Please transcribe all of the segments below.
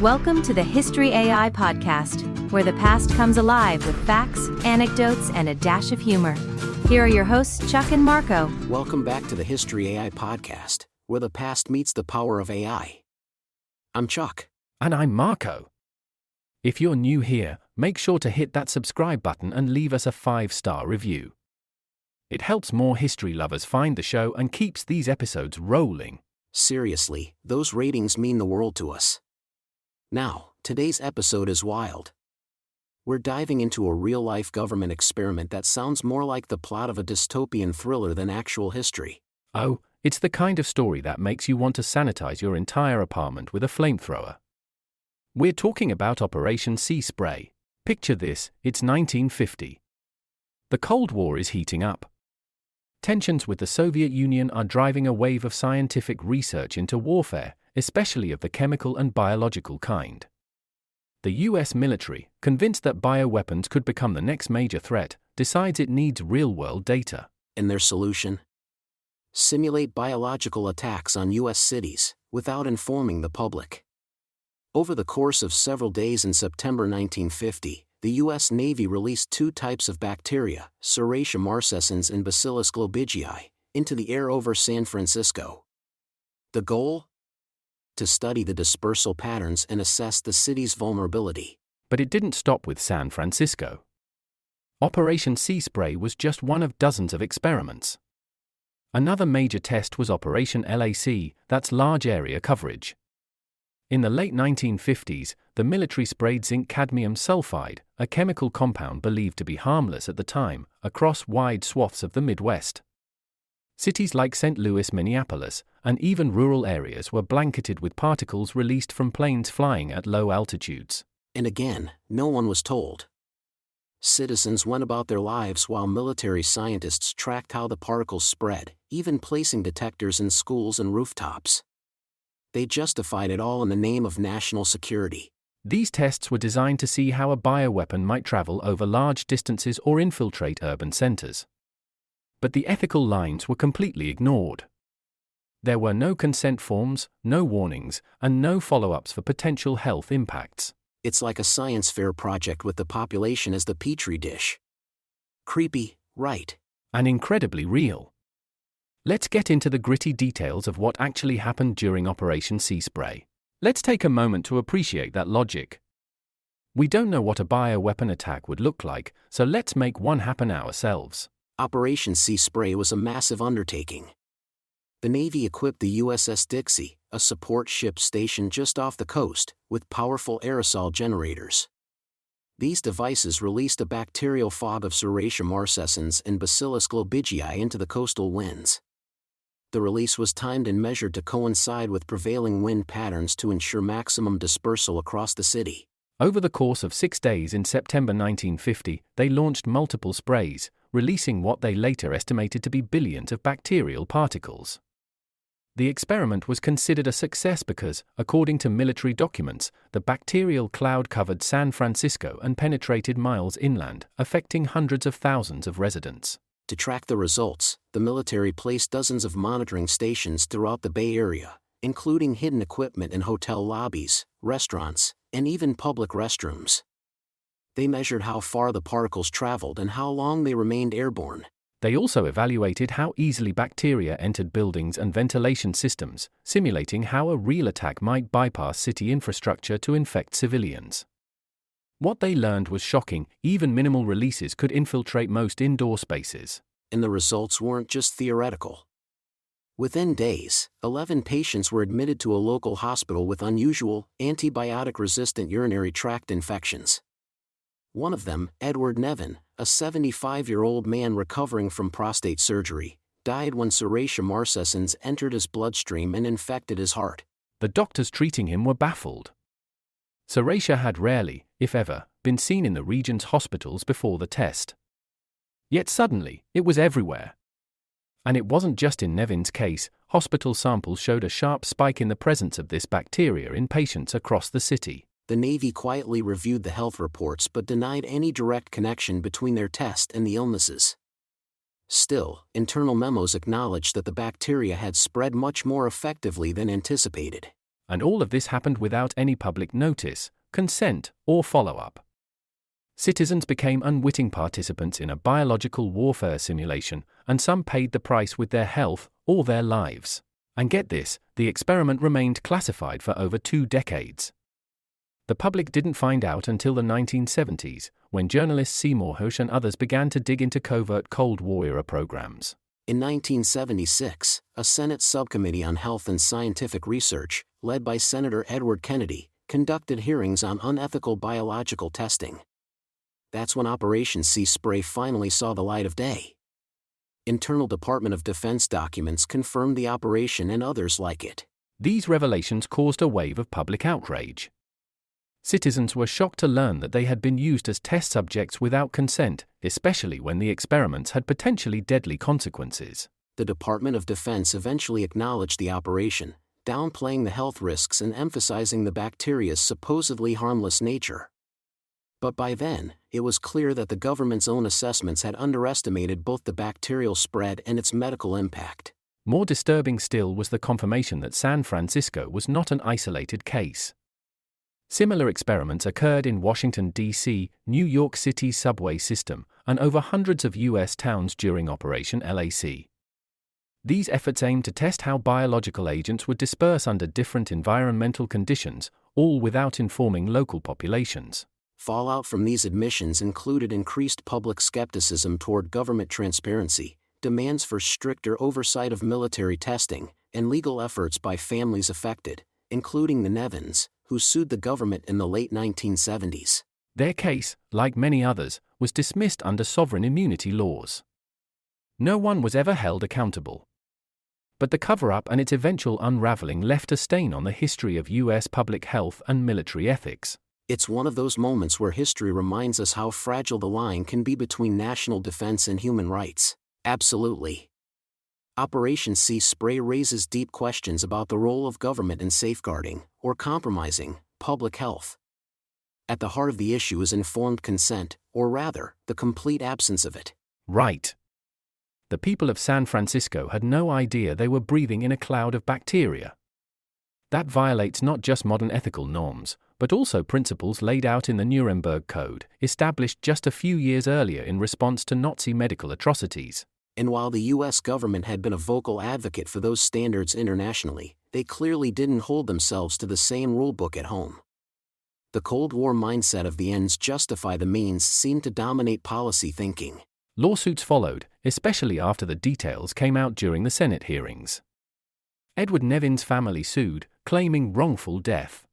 Welcome to the History AI podcast, where the past comes alive with facts, anecdotes, and a dash of humor. Here are your hosts, Chuck and Marco. Welcome back to the History AI podcast, where the past meets the power of AI. I'm Chuck. And I'm Marco. If you're new here, make sure to hit that subscribe button and leave us a 5-star review. It helps more history lovers find the show and keeps these episodes rolling. Seriously, those ratings mean the world to us. Now, today's episode is wild. We're diving into a real-life government experiment that sounds more like the plot of a dystopian thriller than actual history. Oh, it's the kind of story that makes you want to sanitize your entire apartment with a flamethrower. We're talking about Operation Sea Spray. Picture this, it's 1950. The Cold War is heating up. Tensions with the Soviet Union are driving a wave of scientific research into warfare, especially of the chemical and biological kind. The US military, convinced that bioweapons could become the next major threat, decides it needs real-world data. And their solution? Simulate biological attacks on US cities, without informing the public. Over the course of several days in September 1950, the U.S. Navy released two types of bacteria, Serratia marcescens and Bacillus globigii, into the air over San Francisco. The goal? To study the dispersal patterns and assess the city's vulnerability. But it didn't stop with San Francisco. Operation Sea Spray was just one of dozens of experiments. Another major test was Operation LAC, that's large area coverage. In the late 1950s, the military sprayed zinc cadmium sulfide, a chemical compound believed to be harmless at the time, across wide swaths of the Midwest. Cities like St. Louis, Minneapolis, and even rural areas were blanketed with particles released from planes flying at low altitudes. And again, no one was told. Citizens went about their lives while military scientists tracked how the particles spread, even placing detectors in schools and rooftops. They justified it all in the name of national security. These tests were designed to see how a bioweapon might travel over large distances or infiltrate urban centers. But the ethical lines were completely ignored. There were no consent forms, no warnings, and no follow-ups for potential health impacts. It's like a science fair project with the population as the petri dish. Creepy, right? And incredibly real. Let's get into the gritty details of what actually happened during Operation Sea Spray. Let's take a moment to appreciate that logic. We don't know what a bioweapon attack would look like, so let's make one happen ourselves. Operation Sea Spray was a massive undertaking. The Navy equipped the USS Dixie, a support ship stationed just off the coast, with powerful aerosol generators. These devices released a bacterial fog of Serratia marcescens and Bacillus globigii into the coastal winds. The release was timed and measured to coincide with prevailing wind patterns to ensure maximum dispersal across the city. Over the course of 6 days in September 1950, they launched multiple sprays, releasing what they later estimated to be billions of bacterial particles. The experiment was considered a success because, according to military documents, the bacterial cloud covered San Francisco and penetrated miles inland, affecting hundreds of thousands of residents. To track the results, the military placed dozens of monitoring stations throughout the Bay Area, including hidden equipment in hotel lobbies, restaurants, and even public restrooms. They measured how far the particles traveled and how long they remained airborne. They also evaluated how easily bacteria entered buildings and ventilation systems, simulating how a real attack might bypass city infrastructure to infect civilians. What they learned was shocking. Even minimal releases could infiltrate most indoor spaces. And the results weren't just theoretical. Within days, 11 patients were admitted to a local hospital with unusual, antibiotic-resistant urinary tract infections. One of them, Edward Nevin, a 75-year-old man recovering from prostate surgery, died when Serratia marcescens entered his bloodstream and infected his heart. The doctors treating him were baffled. Serratia had rarely, if ever, been seen in the region's hospitals before the test. Yet suddenly, it was everywhere. And it wasn't just in Nevin's case. Hospital samples showed a sharp spike in the presence of this bacteria in patients across the city. The Navy quietly reviewed the health reports but denied any direct connection between their test and the illnesses. Still, internal memos acknowledged that the bacteria had spread much more effectively than anticipated. And all of this happened without any public notice, consent, or follow-up. Citizens became unwitting participants in a biological warfare simulation, and some paid the price with their health or their lives. And get this, the experiment remained classified for over 2 decades. The public didn't find out until the 1970s, when journalists Seymour Hersh and others began to dig into covert Cold War-era programs. In 1976, a Senate subcommittee on health and scientific research, led by Senator Edward Kennedy, conducted hearings on unethical biological testing. That's when Operation Sea Spray finally saw the light of day. Internal Department of Defense documents confirmed the operation and others like it. These revelations caused a wave of public outrage. Citizens were shocked to learn that they had been used as test subjects without consent, especially when the experiments had potentially deadly consequences. The Department of Defense eventually acknowledged the operation, downplaying the health risks and emphasizing the bacteria's supposedly harmless nature. But by then, it was clear that the government's own assessments had underestimated both the bacterial spread and its medical impact. More disturbing still was the confirmation that San Francisco was not an isolated case. Similar experiments occurred in Washington, D.C., New York City's subway system, and over hundreds of U.S. towns during Operation LAC. These efforts aimed to test how biological agents would disperse under different environmental conditions, all without informing local populations. Fallout from these admissions included increased public skepticism toward government transparency, demands for stricter oversight of military testing, and legal efforts by families affected, including the Nevins, who sued the government in the late 1970s. Their case, like many others, was dismissed under sovereign immunity laws. No one was ever held accountable. But the cover-up and its eventual unraveling left a stain on the history of U.S. public health and military ethics. It's one of those moments where history reminds us how fragile the line can be between national defense and human rights. Absolutely. Operation Sea Spray raises deep questions about the role of government in safeguarding, or compromising, public health. At the heart of the issue is informed consent, or rather, the complete absence of it. Right. The people of San Francisco had no idea they were breathing in a cloud of bacteria. That violates not just modern ethical norms, but also principles laid out in the Nuremberg Code, established just a few years earlier in response to Nazi medical atrocities. And while the U.S. government had been a vocal advocate for those standards internationally, they clearly didn't hold themselves to the same rulebook at home. The Cold War mindset of the ends justify the means seemed to dominate policy thinking. Lawsuits followed, especially after the details came out during the Senate hearings. Edward Nevin's family sued, claiming wrongful death.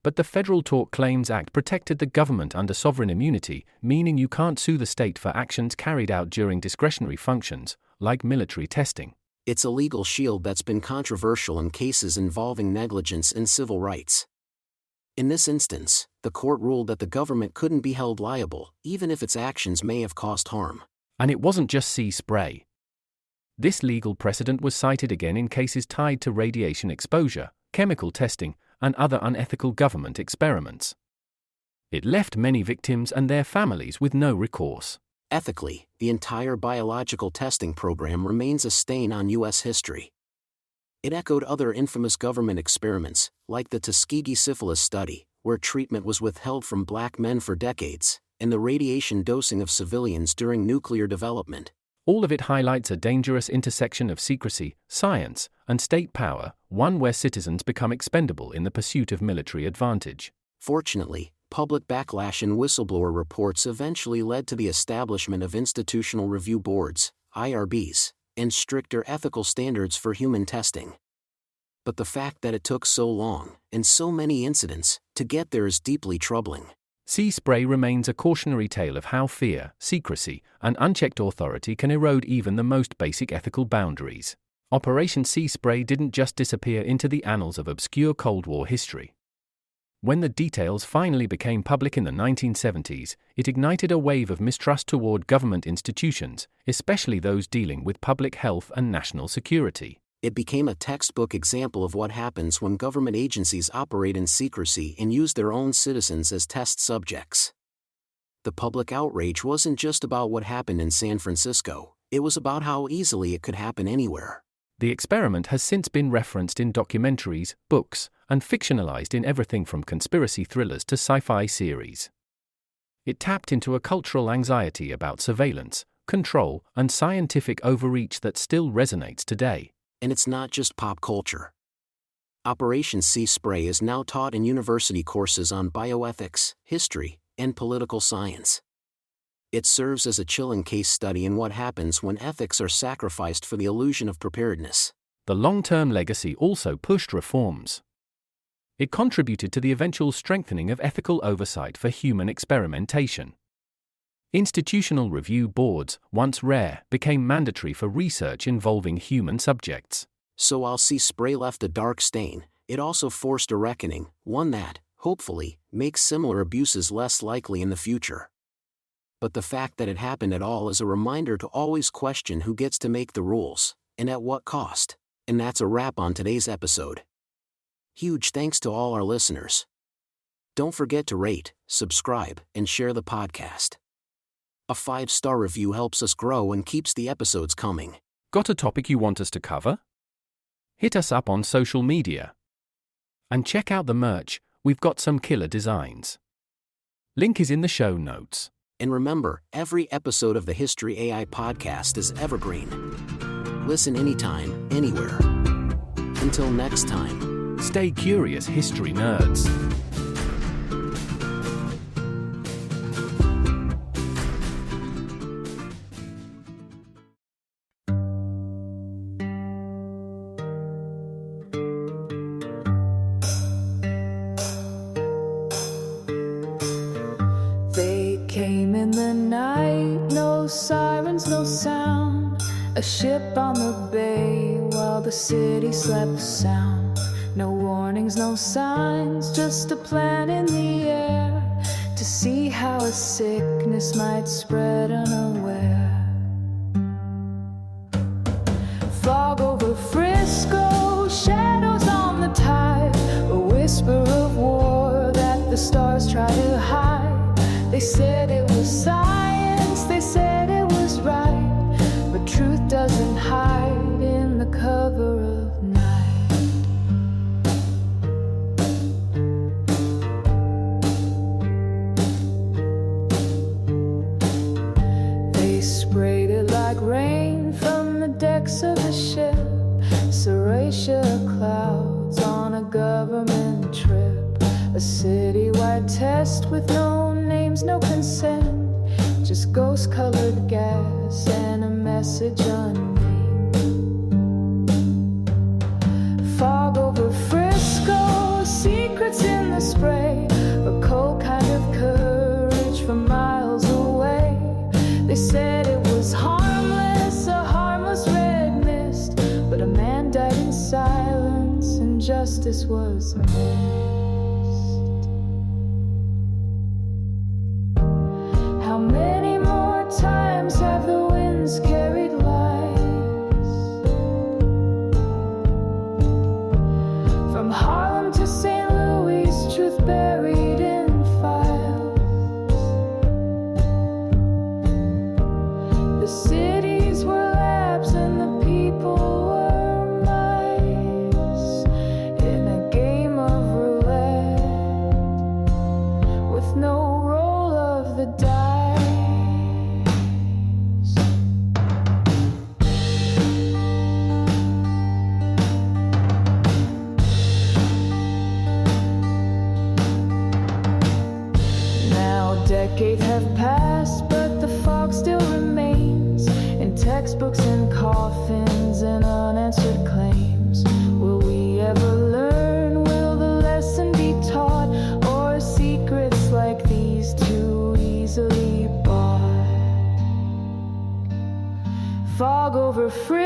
But the Federal Tort Claims Act protected the government under sovereign immunity, meaning you can't sue the state for actions carried out during discretionary functions, like military testing. It's a legal shield that's been controversial in cases involving negligence and civil rights. In this instance, the court ruled that the government couldn't be held liable, even if its actions may have caused harm. And it wasn't just sea spray. This legal precedent was cited again in cases tied to radiation exposure, chemical testing, and other unethical government experiments. It left many victims and their families with no recourse. Ethically, the entire biological testing program remains a stain on U.S. history. It echoed other infamous government experiments, like the Tuskegee syphilis study, where treatment was withheld from black men for decades, and the radiation dosing of civilians during nuclear development. All of it highlights a dangerous intersection of secrecy, science, and state power, one where citizens become expendable in the pursuit of military advantage. Fortunately, public backlash and whistleblower reports eventually led to the establishment of institutional review boards, IRBs, and stricter ethical standards for human testing. But the fact that it took so long, and so many incidents, to get there is deeply troubling. Sea spray remains a cautionary tale of how fear, secrecy, and unchecked authority can erode even the most basic ethical boundaries. Operation Sea Spray didn't just disappear into the annals of obscure Cold War history. When the details finally became public in the 1970s, it ignited a wave of mistrust toward government institutions, especially those dealing with public health and national security. It became a textbook example of what happens when government agencies operate in secrecy and use their own citizens as test subjects. The public outrage wasn't just about what happened in San Francisco, it was about how easily it could happen anywhere. The experiment has since been referenced in documentaries, books, and fictionalized in everything from conspiracy thrillers to sci-fi series. It tapped into a cultural anxiety about surveillance, control, and scientific overreach that still resonates today. And it's not just pop culture. Operation Sea Spray is now taught in university courses on bioethics, history, and political science. It serves as a chilling case study in what happens when ethics are sacrificed for the illusion of preparedness. The long-term legacy also pushed reforms. It contributed to the eventual strengthening of ethical oversight for human experimentation. Institutional review boards, once rare, became mandatory for research involving human subjects. So while Sea Spray left a dark stain, it also forced a reckoning, one that, hopefully, makes similar abuses less likely in the future. But the fact that it happened at all is a reminder to always question who gets to make the rules, and at what cost. And that's a wrap on today's episode. Huge thanks to all our listeners. Don't forget to rate, subscribe, and share the podcast. A 5-star review helps us grow and keeps the episodes coming. Got a topic you want us to cover? Hit us up on social media. And check out the merch, we've got some killer designs. Link is in the show notes. And remember, every episode of the History AI podcast is evergreen. Listen anytime, anywhere. Until next time. Stay curious, history nerds. They came in the night, no sirens, no sound. A ship on the bay while the city slept sound. No warnings, no signs, just a plan in the air to see how a sickness might spread unaware. Fog over Frisco, shadows on the tide, a whisper of war that the stars try to hide. They said it was science, they said it was right, but truth doesn't hide in the cover of night. They sprayed it like rain from the decks of the ship, Serratia clouds on a government trip, a citywide test with no names, no consent, just ghost-colored gas and a message unnamed. Fog over Frisco, secrets in the spray, a cold kind of courage from miles away. They said it was harmless, a harmless red mist, but a man died in silence and justice was missed. How many more times have the winds carried lies? From Harlem to St. Louis, truth buried in files. The cities were labs and the people were mice in a game of roulette with no roll of the dice. Decades have passed, but the fog still remains in textbooks and coffins and unanswered claims. Will we ever learn? Will the lesson be taught? Or are secrets like these too easily bought? Fog over free